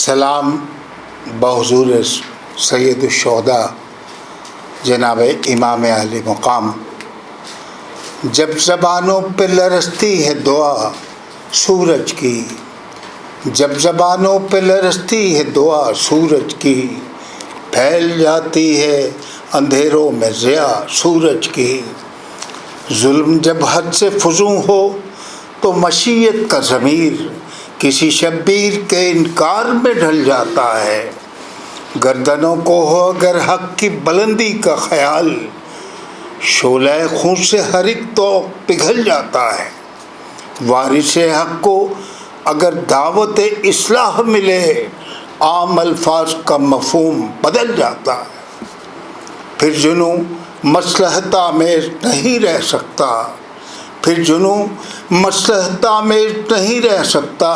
सलाम बहुज़ूर सैयद शुहदा जनाब इमाम अली मुकाम। जब ज़बानों पे लरसती है दुआ सूरज की, जब ज़बानों पे लरसती है दुआ सूरज की, फैल जाती है अंधेरों में ज़िया सूरज की। जुल्म जब हद से फजूं हो तो मशीयत का ज़मीर किसी शब्बीर के इनकार में ढल जाता है। गर्दनों को हो अगर हक की बुलंदी का ख्याल, शोले खून से हर एक तो पिघल जाता है। वारिसे हक को अगर दावत इस्लाह मिले, आम अल्फाज का मफहूम बदल जाता है। फिर जुनूं मसलहत आमेर नहीं रह सकता, फिर जुनूं मसलहत आमेर नहीं रह सकता,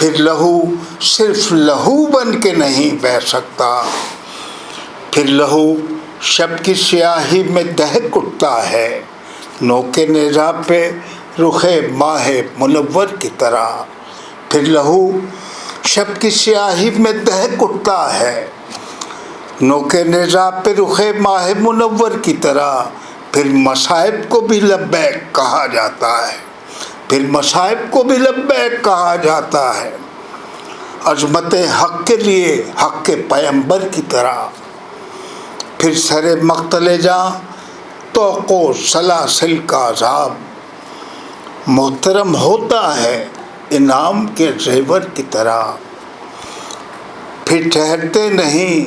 फिर लहू सिर्फ लहू बन के नहीं बह सकता। फिर लहू शब की स्याही में दहक उठता है, नोके नेज़ा पे रुखे माहे मुनव्वर की तरह। फिर लहू शब की स्याही में दहक उठता है, नोके नेज़ा पे रुखे माहे मुनव्वर की तरह। फिर मसाइब को भी लब्बैक कहा जाता है, फिर मसाइब को भी लब्बैक कहा जाता है। अज़मत हक़ के लिए हक़ के पैगंबर की तरह। फिर सरे मक़तले जां तौक़ो सलासिल का अज़ाब, मोहतरम होता है इनाम के ज़ेवर की तरह। फिर ठहरते नहीं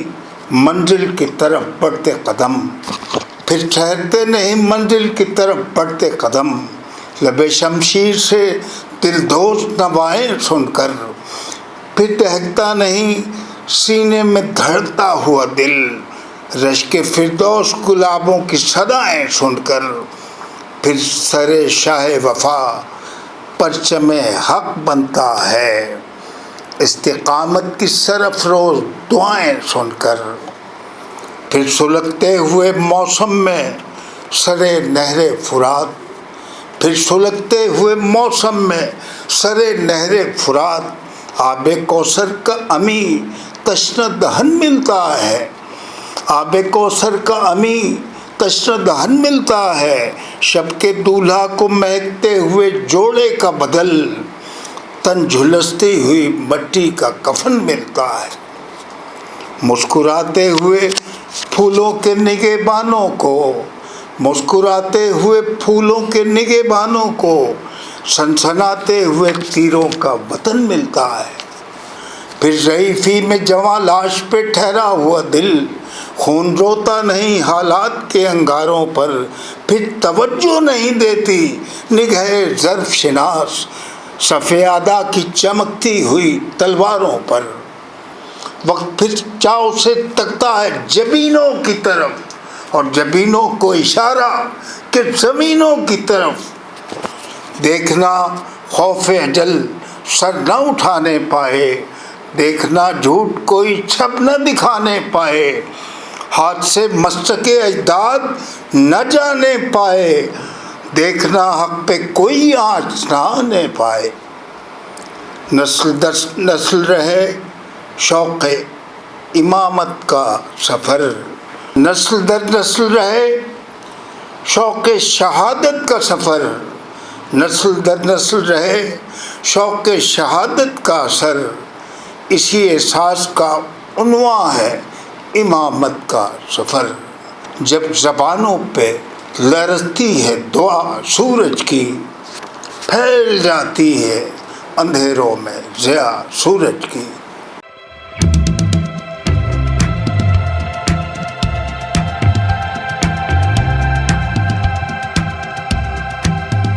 मंजिल की तरफ बढ़ते कदम, फिर ठहरते नहीं मंजिल की तरफ बढ़ते कदम। लबे शमशीर से दिलदोज़ नवाएं सुनकर, फिर दहकता नहीं सीने में धड़कता हुआ दिल, रश्के फिरदौस गुलाबों की सदाएं सुनकर। फिर सरे शाह वफा परचमे हक बनता है, इस्तिकामत की सरफरोज दुआएं सुनकर। फिर सुलगते हुए मौसम में सरे नहरे फुरात, फिर सुलगते हुए मौसम में सरे नहरे फुरात। आबे कौसर का अमी तश्न दहन मिलता है, आबे कौसर का अमी तश्न दहन मिलता है। शब के दूल्हा को महकते हुए जोड़े का बदल, तन झुलसती हुई मट्टी का कफन मिलता है। मुस्कुराते हुए फूलों के निगहबानों को, मुस्कुराते हुए फूलों के निगहबानों को, सनसनाते हुए तीरों का वतन मिलता है। फिर ज़ईफ़ी में जवां लाश पे ठहरा हुआ दिल, खून रोता नहीं हालात के अंगारों पर। फिर तवज्जो नहीं देती निगाहे ज़र्फ़ शिनास, सफ़ेदा की चमकती हुई तलवारों पर। वक्त फिर चाव से तकता है जबीनों की तरफ, और जबीनों को इशारा कि ज़मीनों की तरफ। देखना खौफ अजल सर न उठाने पाए, देखना झूठ कोई छप न दिखाने पाए। हाथ से मस्तके अजदाद न जाने पाए, देखना हक पे कोई आँच न आने पाए। नस्ल दर नस्ल रहे शौक़ इमामत का सफ़र, नस्ल दर नस्ल रहे शौक़ शहादत का सफ़र। नस्ल दर नस्ल रहे शौक़ शहादत का असर, इसी एहसास का उन्वान है इमामत का सफ़र। जब ज़बानों पे लरसती है दुआ सूरज की, फैल जाती है अंधेरों में ज़िया सूरज की।